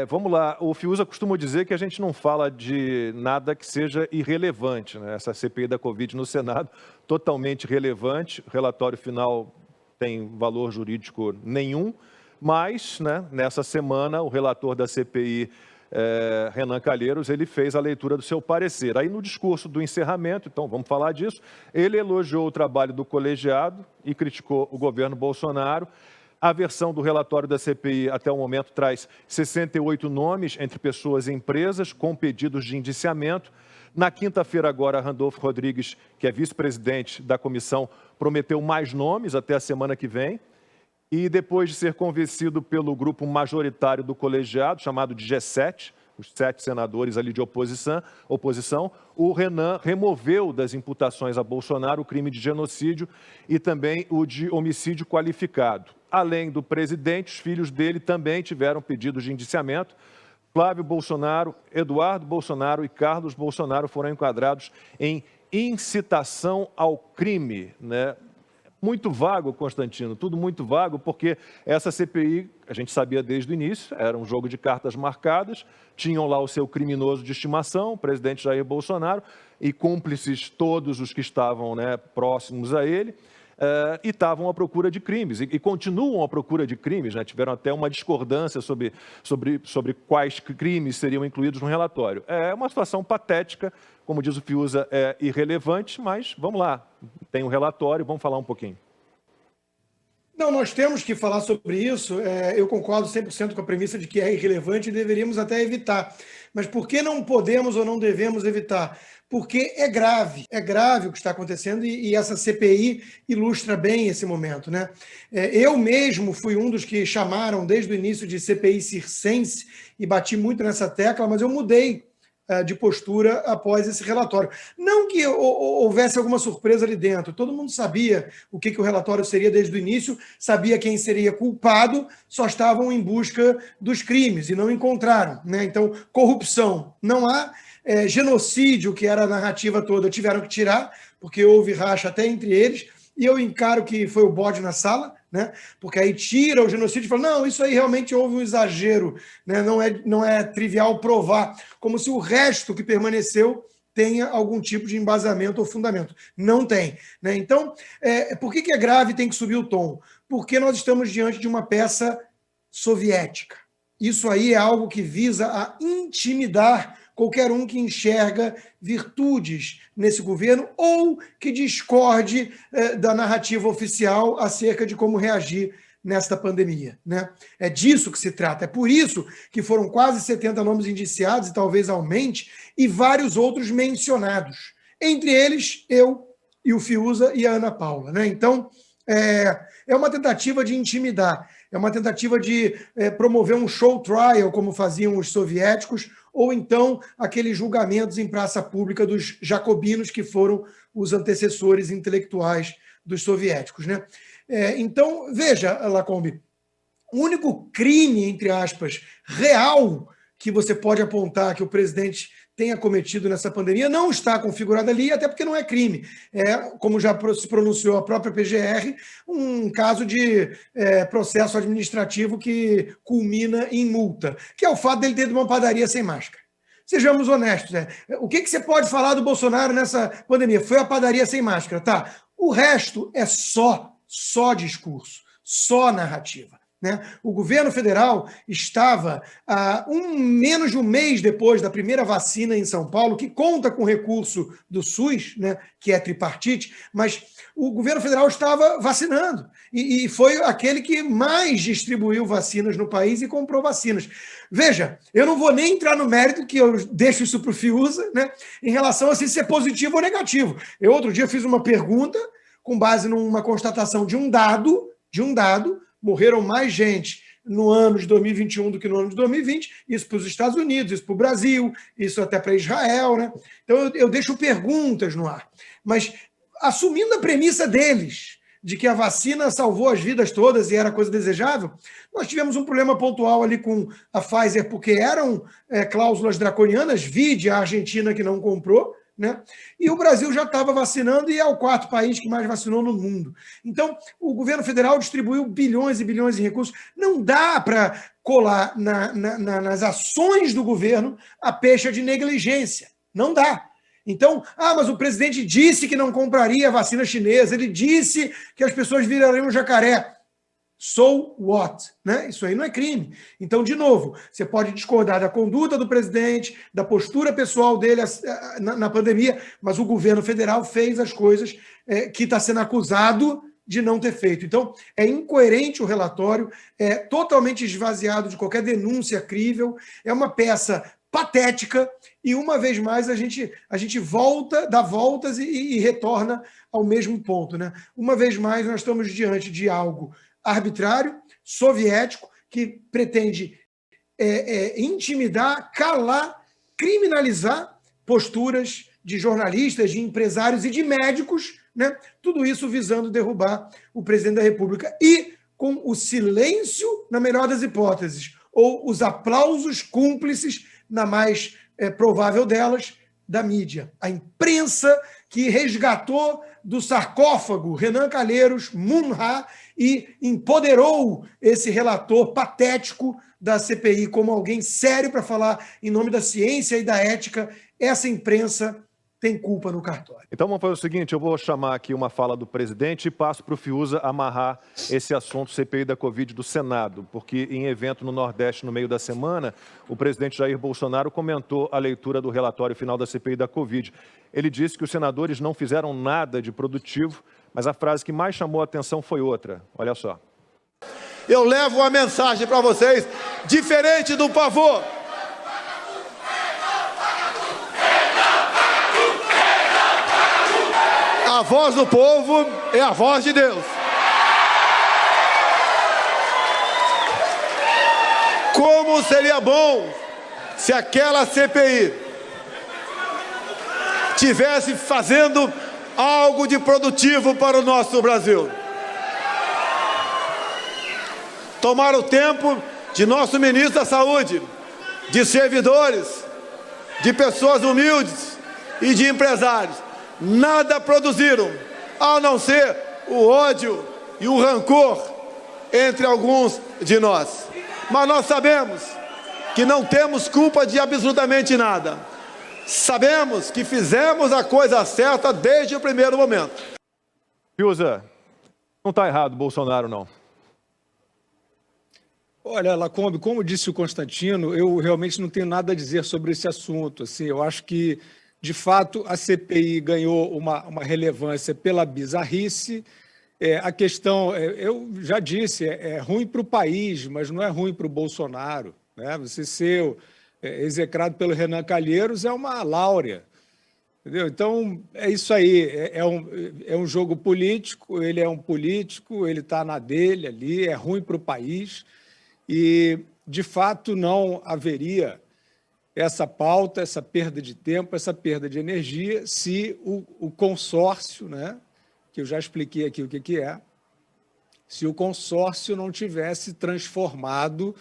Vamos lá, o Fiuza costuma dizer que a gente não fala de nada que seja irrelevante, né? Essa CPI da Covid no Senado, totalmente relevante, o relatório final tem valor jurídico nenhum, mas, né, nessa semana o relator da CPI, Renan Calheiros, ele fez a leitura do seu parecer. Aí no discurso do encerramento, então vamos falar disso, ele elogiou o trabalho do colegiado e criticou o governo Bolsonaro. A versão do relatório da CPI, até o momento, traz 68 nomes entre pessoas e empresas com pedidos de indiciamento. Na quinta-feira, agora, Randolfo Rodrigues, que é vice-presidente da comissão, prometeu mais nomes até a semana que vem. E depois de ser convencido pelo grupo majoritário do colegiado, chamado de G7, os 7 senadores ali de oposição, o Renan removeu das imputações a Bolsonaro o crime de genocídio e também o de homicídio qualificado. Além do presidente, os filhos dele também tiveram pedidos de indiciamento. Flávio Bolsonaro, Eduardo Bolsonaro e Carlos Bolsonaro foram enquadrados em incitação ao crime, né? Muito vago, Constantino, tudo muito vago, porque essa CPI, a gente sabia desde o início, era um jogo de cartas marcadas, tinham lá o seu criminoso de estimação, o presidente Jair Bolsonaro, e cúmplices todos os que estavam, né, próximos a ele, e estavam à procura de crimes, e continuam à procura de crimes, né? Tiveram até uma discordância sobre quais crimes seriam incluídos no relatório. É uma situação patética, como diz o Fiuza, é irrelevante, mas vamos lá, tem um relatório, vamos falar um pouquinho. Não, nós temos que falar sobre isso. Eu concordo 100% com a premissa de que é irrelevante e deveríamos até evitar. Mas por que não podemos ou não devemos evitar? Porque é grave o que está acontecendo e essa CPI ilustra bem esse momento, né? Eu mesmo fui um dos que chamaram desde o início de CPI circense e bati muito nessa tecla, mas eu mudei de postura após esse relatório. Não que houvesse alguma surpresa ali dentro, todo mundo sabia o que o relatório seria desde o início, sabia quem seria culpado, só estavam em busca dos crimes e não encontraram, né? Então, corrupção não há, genocídio, que era a narrativa toda, tiveram que tirar, porque houve racha até entre eles, e eu encaro que foi o bode na sala, né? Porque aí tira o genocídio e fala, não, isso aí realmente houve um exagero, né? Não é trivial provar, como se o resto que permaneceu tenha algum tipo de embasamento ou fundamento. Não tem, né? Então, por que é grave e tem que subir o tom? Porque nós estamos diante de uma peça soviética. Isso aí é algo que visa a intimidar qualquer um que enxerga virtudes nesse governo ou que discorde da narrativa oficial acerca de como reagir nesta pandemia, né? É disso que se trata. É por isso que foram quase 70 nomes indiciados, e talvez aumente, e vários outros mencionados. Entre eles, eu e o Fiuza e a Ana Paula, né? Então, é uma tentativa de intimidar, é uma tentativa de promover um show trial, como faziam os soviéticos, ou então aqueles julgamentos em praça pública dos jacobinos, que foram os antecessores intelectuais dos soviéticos, né? Então, veja, Lacombe, o único crime, entre aspas, real que você pode apontar que o presidente tenha cometido nessa pandemia não está configurado ali, até porque não é crime. Como já se pronunciou a própria PGR, um caso de processo administrativo que culmina em multa, que é o fato dele ter ido uma padaria sem máscara. Sejamos honestos. O que você pode falar do Bolsonaro nessa pandemia? Foi a padaria sem máscara, tá? O resto é só discurso, só narrativa. Né? O governo federal estava menos de um mês depois da primeira vacina em São Paulo, que conta com recurso do SUS, né, que é tripartite, mas o governo federal estava vacinando e foi aquele que mais distribuiu vacinas no país e comprou vacinas. Veja, eu não vou nem entrar no mérito, que eu deixo isso para o Fiuza, né, em relação a se é positivo ou negativo. Eu outro dia fiz uma pergunta com base numa constatação de um dado, morreram mais gente no ano de 2021 do que no ano de 2020, isso para os Estados Unidos, isso para o Brasil, isso até para Israel, né? Então eu deixo perguntas no ar. Mas assumindo a premissa deles, de que a vacina salvou as vidas todas e era coisa desejável, nós tivemos um problema pontual ali com a Pfizer, porque eram cláusulas draconianas, vide a Argentina que não comprou, né? E o Brasil já estava vacinando e é o 4º país que mais vacinou no mundo. Então, o governo federal distribuiu bilhões e bilhões de recursos. Não dá para colar nas ações do governo a pecha de negligência. Não dá. Então, mas o presidente disse que não compraria a vacina chinesa, ele disse que as pessoas virariam jacaré. So what? Né? Isso aí não é crime. Então, de novo, você pode discordar da conduta do presidente, da postura pessoal dele na pandemia, mas o governo federal fez as coisas que está sendo acusado de não ter feito. Então, é incoerente o relatório, é totalmente esvaziado de qualquer denúncia crível, é uma peça patética e, uma vez mais, a gente dá voltas e retorna ao mesmo ponto. Né? Uma vez mais, nós estamos diante de algo arbitrário, soviético, que pretende intimidar, calar, criminalizar posturas de jornalistas, de empresários e de médicos, né? Tudo isso visando derrubar o presidente da República. E com o silêncio, na melhor das hipóteses, ou os aplausos cúmplices, na mais provável delas, da mídia. A imprensa que resgatou do sarcófago Renan Calheiros, Munha, e empoderou esse relator patético da CPI como alguém sério para falar em nome da ciência e da ética. Essa imprensa tem culpa no cartório. Então vamos fazer o seguinte, eu vou chamar aqui uma fala do presidente e passo para o Fiuza amarrar esse assunto CPI da Covid do Senado, porque em evento no Nordeste no meio da semana, o presidente Jair Bolsonaro comentou a leitura do relatório final da CPI da Covid. Ele disse que os senadores não fizeram nada de produtivo, mas a frase que mais chamou a atenção foi outra. Olha só. Eu levo uma mensagem para vocês, diferente do pavor. A voz do povo é a voz de Deus. Como seria bom se aquela CPI tivesse fazendo algo de produtivo para o nosso Brasil. Tomar o tempo de nosso ministro da Saúde, de servidores, de pessoas humildes e de empresários. Nada produziram, a não ser o ódio e o rancor entre alguns de nós. Mas nós sabemos que não temos culpa de absolutamente nada. Sabemos que fizemos a coisa certa desde o primeiro momento. Fiuza, não está errado Bolsonaro, não. Olha, Lacombe, como disse o Constantino, eu realmente não tenho nada a dizer sobre esse assunto. Assim, eu acho que, de fato, a CPI ganhou uma relevância pela bizarrice. A questão, eu já disse, é ruim para o país, mas não é ruim para o Bolsonaro. Né? Você ser execrado pelo Renan Calheiros é uma láurea. Entendeu? Então, é isso aí. É um jogo político, ele é um político, ele está na dele ali, é ruim para o país. E, de fato, não haveria essa pauta, essa perda de tempo, essa perda de energia, se o consórcio, né, que eu já expliquei aqui o que é, se o consórcio não tivesse transformado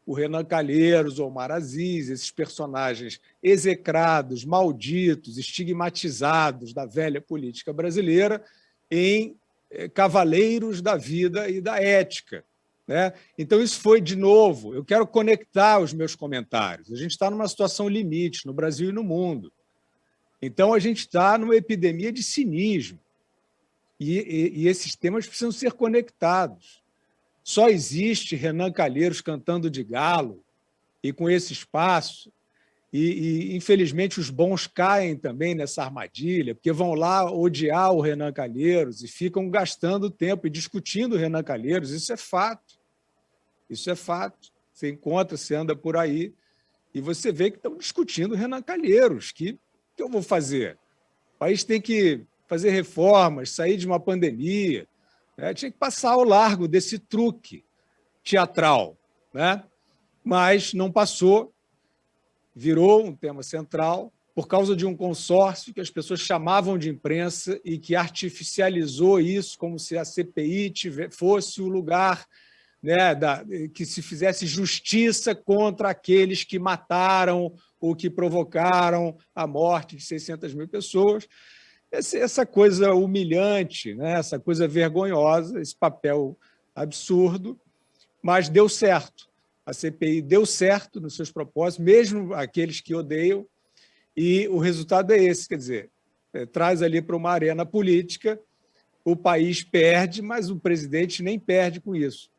o Renan Calheiros, o Omar Aziz, esses personagens execrados, malditos, estigmatizados da velha política brasileira, em cavaleiros da vida e da ética. Né? Então, isso foi, de novo, eu quero conectar os meus comentários. A gente está numa situação limite no Brasil e no mundo. Então, a gente está numa epidemia de cinismo. E esses temas precisam ser conectados. Só existe Renan Calheiros cantando de galo e com esse espaço. E, infelizmente, os bons caem também nessa armadilha, porque vão lá odiar o Renan Calheiros e ficam gastando tempo e discutindo o Renan Calheiros. Isso é fato. Isso é fato. Você encontra, você anda por aí e você vê que estão discutindo o Renan Calheiros. O que eu vou fazer? O país tem que fazer reformas, sair de uma pandemia. Né? Tinha que passar ao largo desse truque teatral. Né? Mas não passou. Virou um tema central por causa de um consórcio que as pessoas chamavam de imprensa e que artificializou isso como se a CPI fosse o lugar, né, que se fizesse justiça contra aqueles que mataram ou que provocaram a morte de 600 mil pessoas. Essa coisa humilhante, né, essa coisa vergonhosa, esse papel absurdo, mas deu certo. A CPI deu certo nos seus propósitos, mesmo aqueles que odeiam, e o resultado é esse, quer dizer, traz ali para uma arena política, o país perde, mas o presidente nem perde com isso.